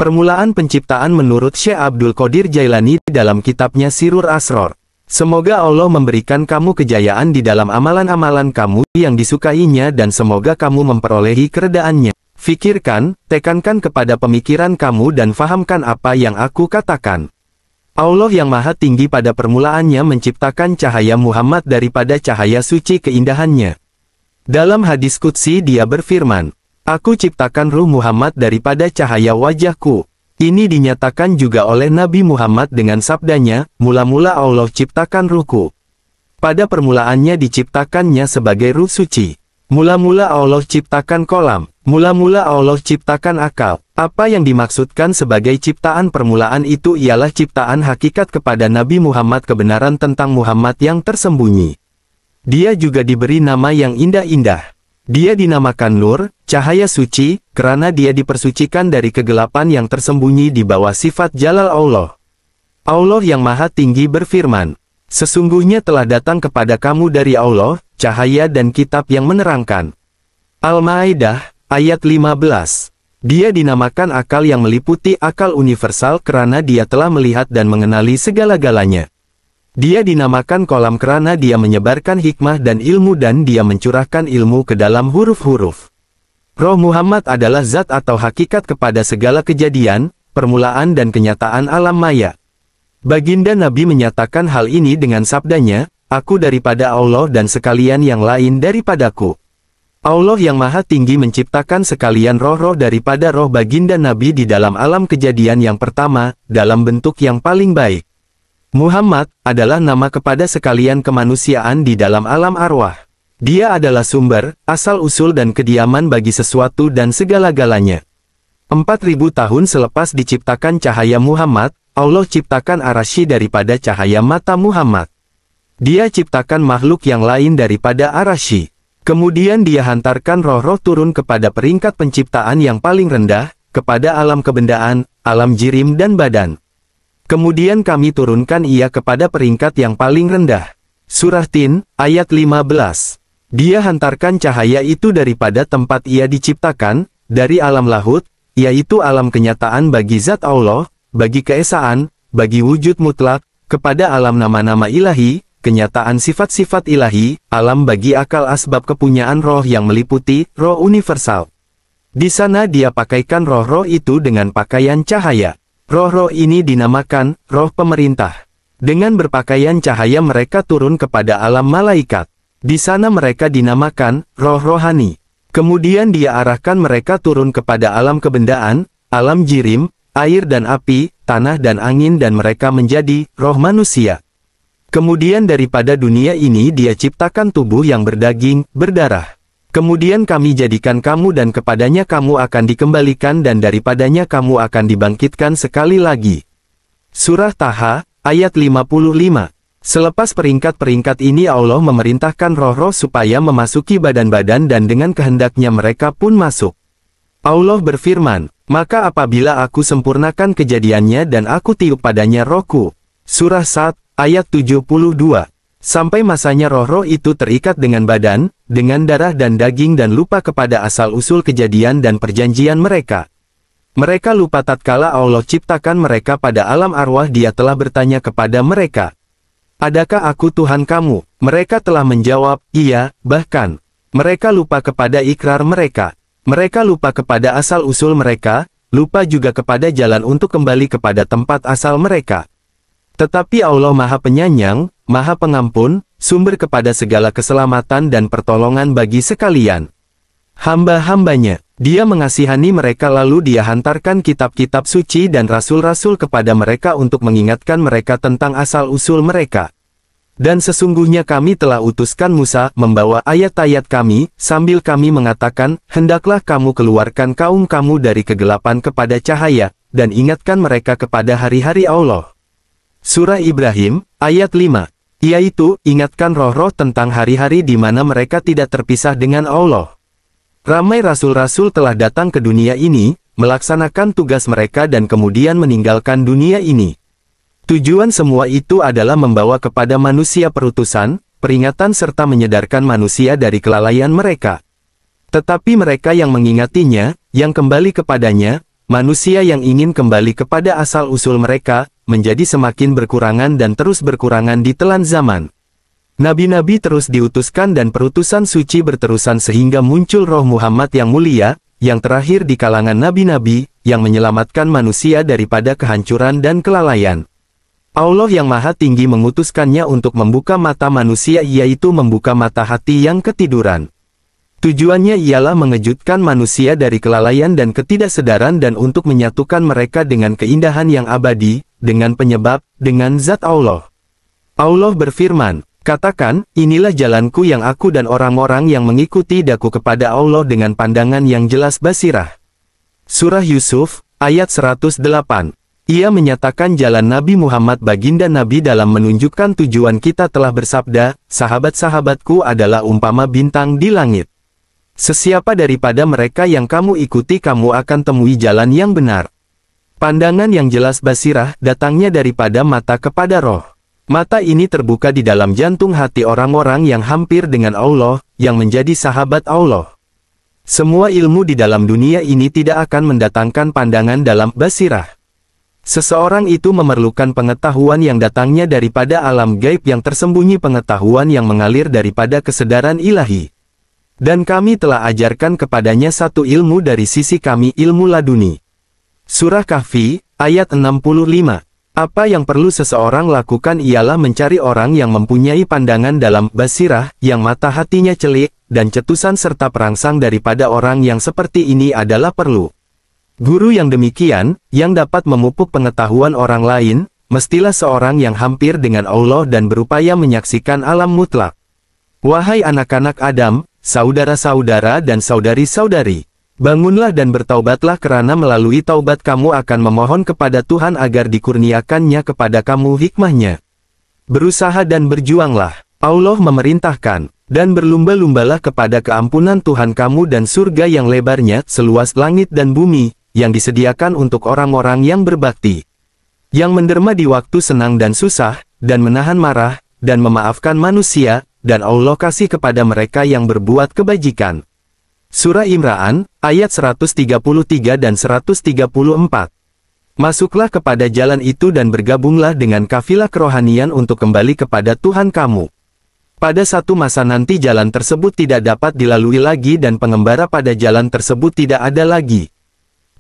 Permulaan penciptaan menurut Syekh Abdul Qadir Jailani dalam kitabnya Sirur Asror. Semoga Allah memberikan kamu kejayaan di dalam amalan-amalan kamu yang disukainya dan semoga kamu memperolehi keredaannya. Fikirkan, tekankan kepada pemikiran kamu dan fahamkan apa yang aku katakan. Allah yang Maha Tinggi pada permulaannya menciptakan cahaya Muhammad daripada cahaya suci keindahannya. Dalam hadis qudsi dia berfirman, "Aku ciptakan ruh Muhammad daripada cahaya wajahku." Ini dinyatakan juga oleh Nabi Muhammad dengan sabdanya, "Mula-mula Allah ciptakan ruhku." Pada permulaannya diciptakannya sebagai ruh suci. Mula-mula Allah ciptakan kolam. Mula-mula Allah ciptakan akal. Apa yang dimaksudkan sebagai ciptaan permulaan itu ialah ciptaan hakikat kepada Nabi Muhammad, kebenaran tentang Muhammad yang tersembunyi. Dia juga diberi nama yang indah-indah. Dia dinamakan Nur, cahaya suci, karena dia dipersucikan dari kegelapan yang tersembunyi di bawah sifat Jalal Allah. Allah yang Maha Tinggi berfirman, "Sesungguhnya telah datang kepada kamu dari Allah, cahaya dan kitab yang menerangkan." Al-Maidah, ayat 15. Dia dinamakan akal yang meliputi akal universal karena dia telah melihat dan mengenali segala-galanya. Dia dinamakan kolam karena dia menyebarkan hikmah dan ilmu dan dia mencurahkan ilmu ke dalam huruf-huruf. Roh Muhammad adalah zat atau hakikat kepada segala kejadian, permulaan dan kenyataan alam maya. Baginda Nabi menyatakan hal ini dengan sabdanya, "Aku daripada Allah dan sekalian yang lain daripadaku." Allah yang Maha Tinggi menciptakan sekalian roh-roh daripada roh baginda Nabi di dalam alam kejadian yang pertama, dalam bentuk yang paling baik. Muhammad adalah nama kepada sekalian kemanusiaan di dalam alam arwah. Dia adalah sumber, asal-usul dan kediaman bagi sesuatu dan segala-galanya. 4.000 tahun selepas diciptakan cahaya Muhammad, Allah ciptakan Arasy daripada cahaya mata Muhammad. Dia ciptakan makhluk yang lain daripada Arasy. Kemudian dia hantarkan roh-roh turun kepada peringkat penciptaan yang paling rendah, kepada alam kebendaan, alam jirim dan badan. Kemudian kami turunkan ia kepada peringkat yang paling rendah. Surah Tin, ayat 15. Dia hantarkan cahaya itu daripada tempat ia diciptakan, dari alam lahut, yaitu alam kenyataan bagi zat Allah, bagi keesaan, bagi wujud mutlak, kepada alam nama-nama ilahi, kenyataan sifat-sifat ilahi, alam bagi akal asbab kepunyaan roh yang meliputi roh universal. Di sana dia pakaikan roh-roh itu dengan pakaian cahaya. Roh-roh ini dinamakan roh pemerintah. Dengan berpakaian cahaya mereka turun kepada alam malaikat. Di sana mereka dinamakan roh rohani. Kemudian dia arahkan mereka turun kepada alam kebendaan, alam jirim, air dan api, tanah dan angin dan mereka menjadi roh manusia. Kemudian daripada dunia ini dia ciptakan tubuh yang berdaging, berdarah. Kemudian kami jadikan kamu dan kepadanya kamu akan dikembalikan dan daripadanya kamu akan dibangkitkan sekali lagi. Surah Taha, ayat 55. Selepas peringkat-peringkat ini Allah memerintahkan roh-roh supaya memasuki badan-badan dan dengan kehendaknya mereka pun masuk. Allah berfirman, "Maka apabila aku sempurnakan kejadiannya dan aku tiup padanya rohku." Surah Sad, ayat 72. Sampai masanya roh-roh itu terikat dengan badan, dengan darah dan daging dan lupa kepada asal-usul kejadian dan perjanjian mereka. Mereka lupa tatkala Allah ciptakan mereka pada alam arwah dia telah bertanya kepada mereka, "Adakah aku Tuhan kamu?" Mereka telah menjawab, "Iya." Bahkan, mereka lupa kepada ikrar mereka. Mereka lupa kepada asal-usul mereka, lupa juga kepada jalan untuk kembali kepada tempat asal mereka. Tetapi Allah Maha Penyayang, Maha Pengampun, sumber kepada segala keselamatan dan pertolongan bagi sekalian hamba-hambanya. Dia mengasihani mereka lalu dia hantarkan kitab-kitab suci dan rasul-rasul kepada mereka untuk mengingatkan mereka tentang asal-usul mereka. Dan sesungguhnya kami telah utuskan Musa membawa ayat-ayat kami, sambil kami mengatakan, "Hendaklah kamu keluarkan kaum kamu dari kegelapan kepada cahaya, dan ingatkan mereka kepada hari-hari Allah." Surah Ibrahim, ayat 5. Yaitu, ingatkan roh-roh tentang hari-hari di mana mereka tidak terpisah dengan Allah. Ramai rasul-rasul telah datang ke dunia ini, melaksanakan tugas mereka dan kemudian meninggalkan dunia ini. Tujuan semua itu adalah membawa kepada manusia perutusan, peringatan serta menyadarkan manusia dari kelalaian mereka. Tetapi mereka yang mengingatinya, yang kembali kepadanya, manusia yang ingin kembali kepada asal-usul mereka, menjadi semakin berkurangan dan terus berkurangan di telan zaman. Nabi-nabi terus diutuskan dan perutusan suci berterusan sehingga muncul Roh Muhammad yang mulia, yang terakhir di kalangan nabi-nabi, yang menyelamatkan manusia daripada kehancuran dan kelalaian. Allah yang Maha Tinggi mengutuskannya untuk membuka mata manusia, yaitu membuka mata hati yang ketiduran. Tujuannya ialah mengejutkan manusia dari kelalaian dan ketidaksedaran dan untuk menyatukan mereka dengan keindahan yang abadi, dengan penyebab, dengan zat Allah. Allah berfirman, katakan, inilah jalanku yang aku dan orang-orang yang mengikuti daku kepada Allah dengan pandangan yang jelas basirah. Surah Yusuf, ayat 108. Ia menyatakan jalan Nabi Muhammad baginda Nabi dalam menunjukkan tujuan kita telah bersabda, sahabat-sahabatku adalah umpama bintang di langit. Sesiapa daripada mereka yang kamu ikuti kamu akan temui jalan yang benar. Pandangan yang jelas basirah datangnya daripada mata kepada roh. Mata ini terbuka di dalam jantung hati orang-orang yang hampir dengan Allah, yang menjadi sahabat Allah. Semua ilmu di dalam dunia ini tidak akan mendatangkan pandangan dalam basirah. Seseorang itu memerlukan pengetahuan yang datangnya daripada alam gaib yang tersembunyi, pengetahuan yang mengalir daripada kesedaran ilahi. Dan kami telah ajarkan kepadanya satu ilmu dari sisi kami, ilmu laduni. Surah Kahfi, ayat 65. Apa yang perlu seseorang lakukan ialah mencari orang yang mempunyai pandangan dalam basirah, yang mata hatinya celik, dan cetusan serta perangsang daripada orang yang seperti ini adalah perlu. Guru yang demikian, yang dapat memupuk pengetahuan orang lain, mestilah seorang yang hampir dengan Allah dan berupaya menyaksikan alam mutlak. Wahai anak-anak Adam, saudara-saudara dan saudari-saudari, bangunlah dan bertaubatlah kerana melalui taubat kamu akan memohon kepada Tuhan agar dikurniakannya kepada kamu hikmahnya. Berusaha dan berjuanglah, Allah memerintahkan, dan berlumba-lumbalah kepada keampunan Tuhan kamu dan surga yang lebarnya seluas langit dan bumi, yang disediakan untuk orang-orang yang berbakti, yang menderma di waktu senang dan susah, dan menahan marah, dan memaafkan manusia, dan Allah kasih kepada mereka yang berbuat kebajikan. Surah Imran, ayat 133 dan 134. Masuklah kepada jalan itu dan bergabunglah dengan kafilah kerohanian untuk kembali kepada Tuhan kamu. Pada satu masa nanti jalan tersebut tidak dapat dilalui lagi dan pengembara pada jalan tersebut tidak ada lagi.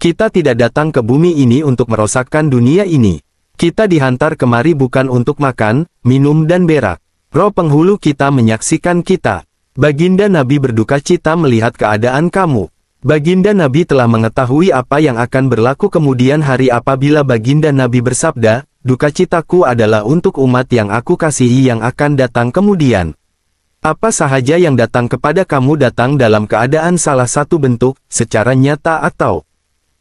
Kita tidak datang ke bumi ini untuk merosakkan dunia ini. Kita dihantar kemari bukan untuk makan, minum dan berak. Roh penghulu kita menyaksikan kita. Baginda Nabi berduka cita melihat keadaan kamu. Baginda Nabi telah mengetahui apa yang akan berlaku kemudian hari apabila Baginda Nabi bersabda, duka citaku adalah untuk umat yang aku kasihi yang akan datang kemudian. Apa sahaja yang datang kepada kamu datang dalam keadaan salah satu bentuk, secara nyata atau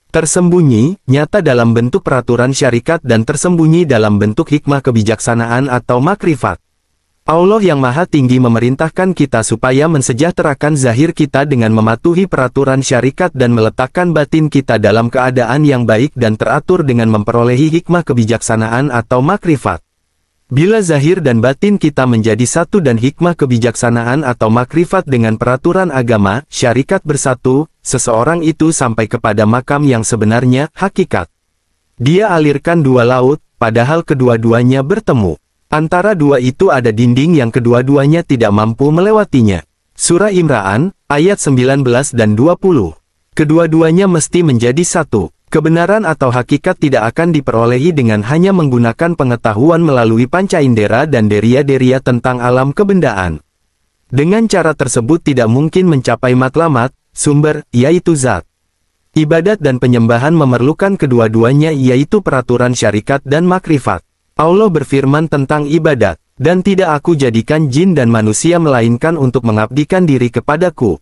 tersembunyi, nyata dalam bentuk peraturan syarikat dan tersembunyi dalam bentuk hikmah kebijaksanaan atau makrifat. Allah yang Maha Tinggi memerintahkan kita supaya mensejahterakan zahir kita dengan mematuhi peraturan syarikat dan meletakkan batin kita dalam keadaan yang baik dan teratur dengan memperolehi hikmah kebijaksanaan atau makrifat. Bila zahir dan batin kita menjadi satu dan hikmah kebijaksanaan atau makrifat dengan peraturan agama, syarikat bersatu, seseorang itu sampai kepada makam yang sebenarnya, hakikat. Dia alirkan dua laut, padahal kedua-duanya bertemu. Antara dua itu ada dinding yang kedua-duanya tidak mampu melewatinya. Surah Imran, ayat 19 dan 20. Kedua-duanya mesti menjadi satu. Kebenaran atau hakikat tidak akan diperolehi dengan hanya menggunakan pengetahuan melalui panca indera dan deria-deria tentang alam kebendaan. Dengan cara tersebut tidak mungkin mencapai matlamat, sumber, yaitu zat. Ibadat dan penyembahan memerlukan kedua-duanya yaitu peraturan syarikat dan makrifat. Allah berfirman tentang ibadat, dan tidak aku jadikan jin dan manusia melainkan untuk mengabdikan diri kepadaku.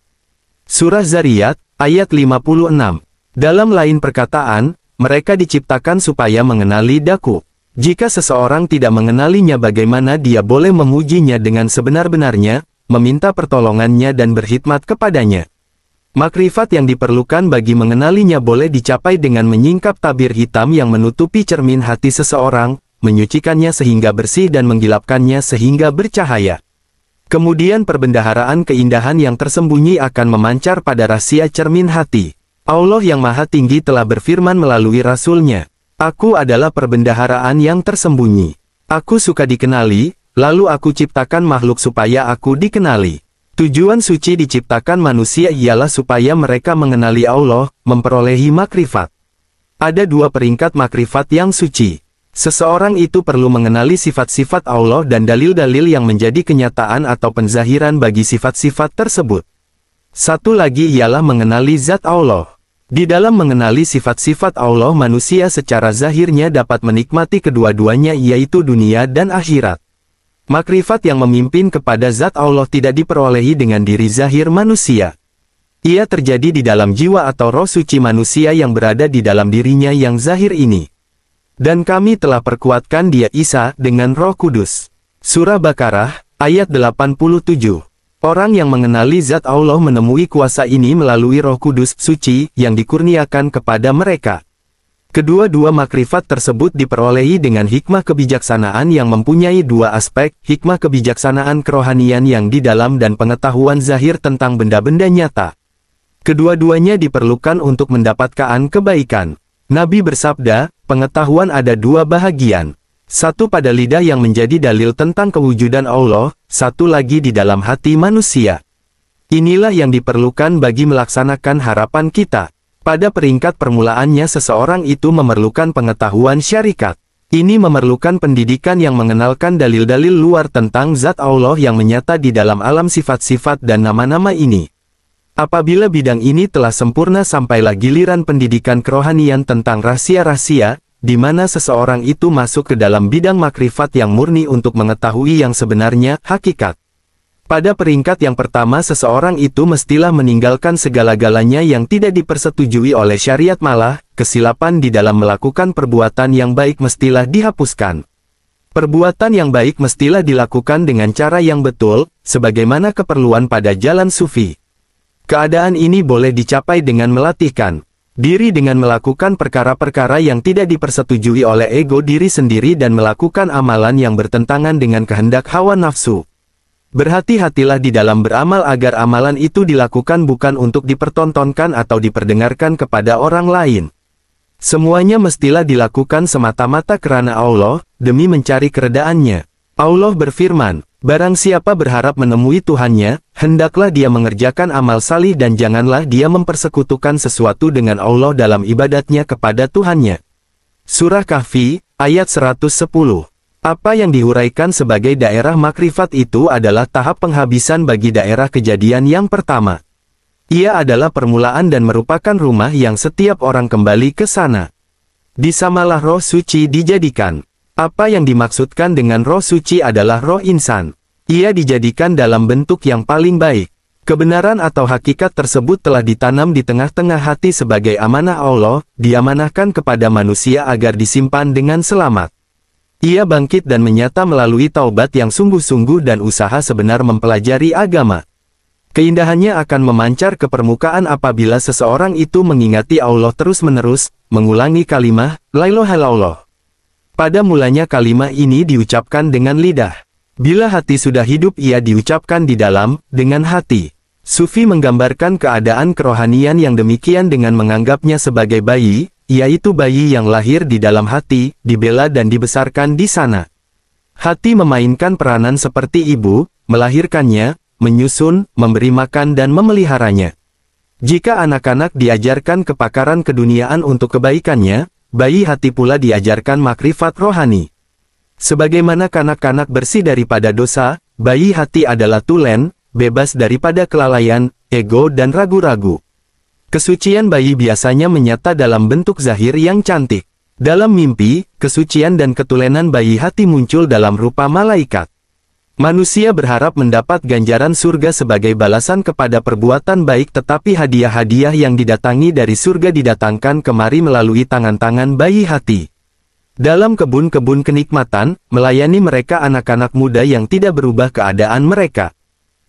Surah Zariyat, ayat 56. Dalam lain perkataan, mereka diciptakan supaya mengenali daku. Jika seseorang tidak mengenalinya bagaimana dia boleh memujinya dengan sebenar-benarnya, meminta pertolongannya dan berkhidmat kepadanya. Makrifat yang diperlukan bagi mengenalinya boleh dicapai dengan menyingkap tabir hitam yang menutupi cermin hati seseorang, menyucikannya sehingga bersih dan menggilapkannya sehingga bercahaya. Kemudian perbendaharaan keindahan yang tersembunyi akan memancar pada rahasia cermin hati. Allah yang Maha Tinggi telah berfirman melalui Rasul-Nya, Aku adalah perbendaharaan yang tersembunyi. Aku suka dikenali, lalu aku ciptakan makhluk supaya aku dikenali. Tujuan suci diciptakan manusia ialah supaya mereka mengenali Allah, memperolehi makrifat. Ada dua peringkat makrifat yang suci. Seseorang itu perlu mengenali sifat-sifat Allah dan dalil-dalil yang menjadi kenyataan atau penzahiran bagi sifat-sifat tersebut. Satu lagi ialah mengenali zat Allah. Di dalam mengenali sifat-sifat Allah, manusia secara zahirnya dapat menikmati kedua-duanya, yaitu dunia dan akhirat. Makrifat yang memimpin kepada zat Allah tidak diperolehi dengan diri zahir manusia. Ia terjadi di dalam jiwa atau roh suci manusia yang berada di dalam dirinya yang zahir ini. Dan kami telah perkuatkan dia Isa dengan Roh Kudus. Surah Baqarah, ayat 87. Orang yang mengenali zat Allah menemui kuasa ini melalui Roh Kudus suci yang dikurniakan kepada mereka. Kedua-dua makrifat tersebut diperolehi dengan hikmah kebijaksanaan yang mempunyai dua aspek, hikmah kebijaksanaan kerohanian yang di dalam dan pengetahuan zahir tentang benda-benda nyata. Kedua-duanya diperlukan untuk mendapatkan kebaikan. Nabi bersabda, pengetahuan ada dua bahagian. Satu pada lidah yang menjadi dalil tentang kewujudan Allah, satu lagi di dalam hati manusia. Inilah yang diperlukan bagi melaksanakan harapan kita. Pada peringkat permulaannya seseorang itu memerlukan pengetahuan syarikat. Ini memerlukan pendidikan yang mengenalkan dalil-dalil luar tentang zat Allah yang menyata di dalam alam sifat-sifat dan nama-nama ini. Apabila bidang ini telah sempurna, sampailah giliran pendidikan kerohanian tentang rahasia-rahasia, di mana seseorang itu masuk ke dalam bidang makrifat yang murni untuk mengetahui yang sebenarnya, hakikat. Pada peringkat yang pertama seseorang itu mestilah meninggalkan segala-galanya yang tidak dipersetujui oleh syariat, malah, kesilapan di dalam melakukan perbuatan yang baik mestilah dihapuskan. Perbuatan yang baik mestilah dilakukan dengan cara yang betul, sebagaimana keperluan pada jalan sufi. Keadaan ini boleh dicapai dengan melatihkan diri dengan melakukan perkara-perkara yang tidak dipersetujui oleh ego diri sendiri dan melakukan amalan yang bertentangan dengan kehendak hawa nafsu. Berhati-hatilah di dalam beramal agar amalan itu dilakukan bukan untuk dipertontonkan atau diperdengarkan kepada orang lain. Semuanya mestilah dilakukan semata-mata karena Allah, demi mencari keredaannya. Allah berfirman, barang siapa berharap menemui Tuhannya, hendaklah dia mengerjakan amal salih dan janganlah dia mempersekutukan sesuatu dengan Allah dalam ibadatnya kepada Tuhannya. Surah Kahfi, ayat 110. Apa yang dihuraikan sebagai daerah makrifat itu adalah tahap penghabisan bagi daerah kejadian yang pertama. Ia adalah permulaan dan merupakan rumah yang setiap orang kembali ke sana. Di sanalah roh suci dijadikan. Apa yang dimaksudkan dengan roh suci adalah roh insan. Ia dijadikan dalam bentuk yang paling baik. Kebenaran atau hakikat tersebut telah ditanam di tengah-tengah hati sebagai amanah Allah, diamanahkan kepada manusia agar disimpan dengan selamat. Ia bangkit dan menyata melalui taubat yang sungguh-sungguh dan usaha sebenar mempelajari agama. Keindahannya akan memancar ke permukaan apabila seseorang itu mengingati Allah terus-menerus, mengulangi kalimah, La ilaha illallah. Pada mulanya kalimah ini diucapkan dengan lidah. Bila hati sudah hidup ia diucapkan di dalam, dengan hati. Sufi menggambarkan keadaan kerohanian yang demikian dengan menganggapnya sebagai bayi, yaitu bayi yang lahir di dalam hati, dibela dan dibesarkan di sana. Hati memainkan peranan seperti ibu, melahirkannya, menyusun, memberi makan dan memeliharanya. Jika anak-anak diajarkan kepakaran keduniaan untuk kebaikannya, bayi hati pula diajarkan makrifat rohani. Sebagaimana kanak-kanak bersih daripada dosa, bayi hati adalah tulen, bebas daripada kelalaian, ego dan ragu-ragu. Kesucian bayi biasanya menyata dalam bentuk zahir yang cantik. Dalam mimpi, kesucian dan ketulenan bayi hati muncul dalam rupa malaikat. Manusia berharap mendapat ganjaran surga sebagai balasan kepada perbuatan baik, tetapi hadiah-hadiah yang didatangi dari surga didatangkan kemari melalui tangan-tangan bayi hati. Dalam kebun-kebun kenikmatan, melayani mereka anak-anak muda yang tidak berubah keadaan mereka.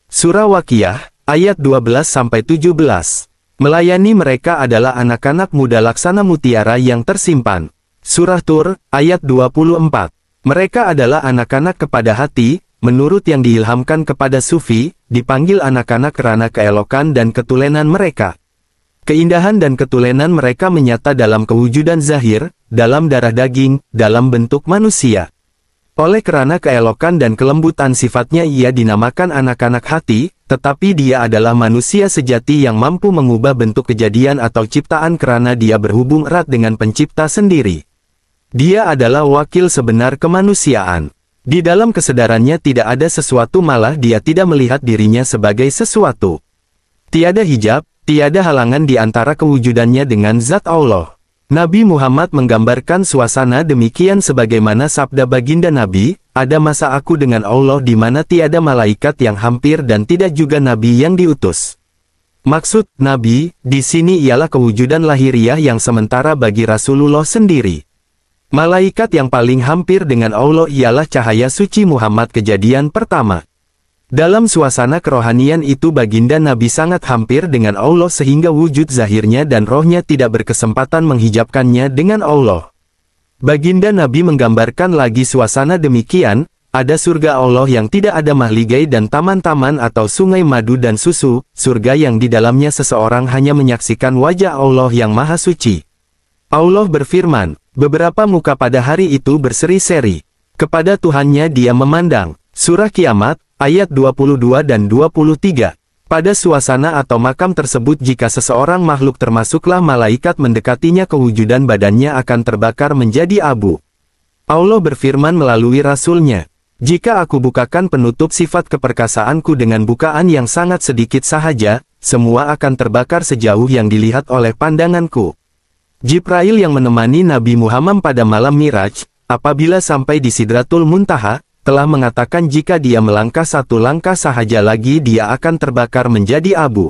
Surah Waqiah, ayat 12-17. Melayani mereka adalah anak-anak muda laksana mutiara yang tersimpan. Surah Tur, ayat 24. Mereka adalah anak-anak kepada hati, menurut yang diilhamkan kepada Sufi, dipanggil anak-anak karena keelokan dan ketulenan mereka. Keindahan dan ketulenan mereka menyata dalam kewujudan zahir, dalam darah daging, dalam bentuk manusia. Oleh kerana keelokan dan kelembutan sifatnya ia dinamakan anak-anak hati, tetapi dia adalah manusia sejati yang mampu mengubah bentuk kejadian atau ciptaan kerana dia berhubung erat dengan pencipta sendiri. Dia adalah wakil sebenar kemanusiaan. Di dalam kesadarannya tidak ada sesuatu, malah dia tidak melihat dirinya sebagai sesuatu. Tiada hijab, tiada halangan di antara kewujudannya dengan zat Allah. Nabi Muhammad menggambarkan suasana demikian sebagaimana sabda baginda Nabi, ada masa aku dengan Allah di mana tiada malaikat yang hampir dan tidak juga Nabi yang diutus. Maksud Nabi di sini ialah kewujudan lahiriah yang sementara bagi Rasulullah sendiri. Malaikat yang paling hampir dengan Allah ialah cahaya suci Muhammad. Kejadian pertama. Dalam suasana kerohanian itu baginda Nabi sangat hampir dengan Allah sehingga wujud zahirnya dan rohnya tidak berkesempatan menghijabkannya dengan Allah. Baginda Nabi menggambarkan lagi suasana demikian, ada surga Allah yang tidak ada mahligai dan taman-taman atau sungai madu dan susu, surga yang di dalamnya seseorang hanya menyaksikan wajah Allah yang maha suci. Allah berfirman, beberapa muka pada hari itu berseri-seri. Kepada Tuhannya dia memandang. Surah Kiamat, ayat 22 dan 23. Pada suasana atau makam tersebut jika seseorang makhluk termasuklah malaikat mendekatinya kewujudan badannya akan terbakar menjadi abu. Allah berfirman melalui Rasulnya, jika aku bukakan penutup sifat keperkasaanku dengan bukaan yang sangat sedikit sahaja, semua akan terbakar sejauh yang dilihat oleh pandanganku. Jibril yang menemani Nabi Muhammad pada malam Miraj, apabila sampai di Sidratul Muntaha, telah mengatakan jika dia melangkah satu langkah sahaja lagi dia akan terbakar menjadi abu.